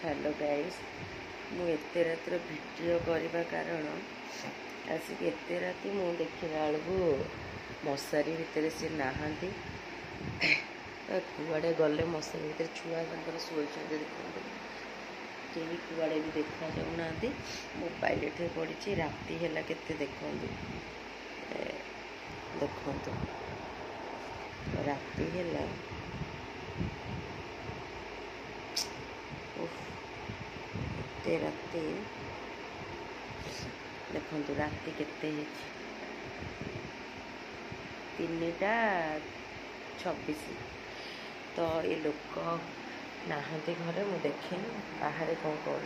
Hello guys मु एते रात वीडियो करने कारण आसिक एते राति मु देखला बेलू मशारी भितर से नहांती कुआड़े गले मशारी भितर छुआ शोई देखते कहीं कुआड़े भी देखा जाऊना मोबाइल एठे पड़ी राति है केते देखु देखु राति है एते राति देखु राति केते 3:26 तो ये लोक नहांती घरे मु देखे बाहर कौन कर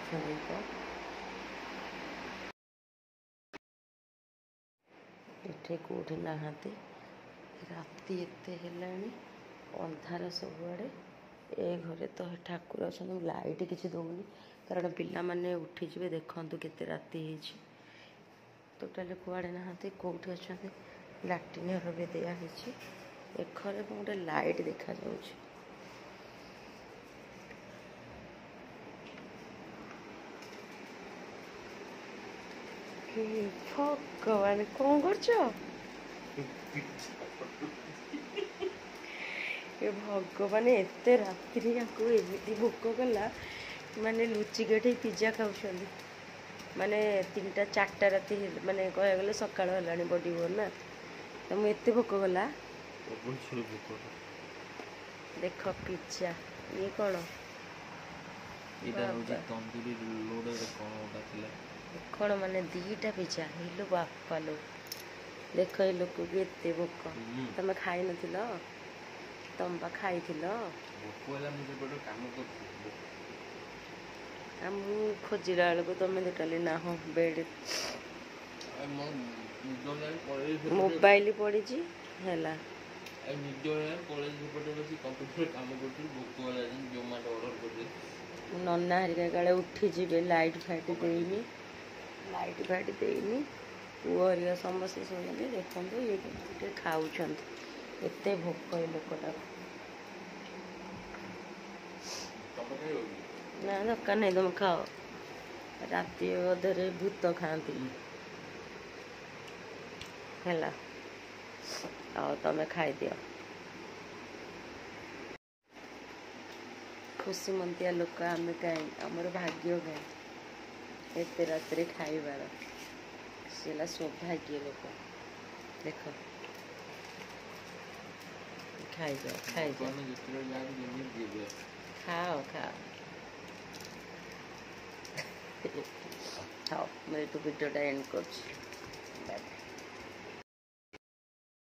कौटी नहांती राति एते हेलानी अंधार सबुआड़े ए घरे तो ठाकुर अच्छा लाइट किसी दौनी कारण पिला माने उठीजे देखु केते राति टोटाली कुआड़े नहांती कौटी अच्छा लाट्रिन घर भी दिखाई ए घरे गोटे लाइट देखा जाउछि भगवान कौन कर भगवान एत राति एमती भोक कला माने लुचिकेठी पिज्जा खाऊँ माने 3-4 राति माने कह गले सकाळ हलानी बडी भोर ना तो मुझे एत भोक कला देख पिज्जा ये कौन कौन माने 2टा पिज्जा हिलो बापा लो देख ये लोक भी एत भोक तुम खाई नथिल तुम बा खाई मु खोजिला बेलू तुम टोटाली ना हो बेड मोबाइल पड़ी है नना हरिका काले उठी जी लाइट फाइट देनी पुओ हरिका समस्ते शुणुते देखते ये खाऊँ एत भोक ये लोकटा ना दरकार नहीं तुम खाओ राति अधे भूत खाती है तुम खाई दियो खुशी मंतिया लोक आम कहीं आमर भाग्य कहीं एत रात खाइबार सीला सौभाग्य लोक देख खाई जाओ खाओ हाँ मैं तो वीडियोटा एंड कर।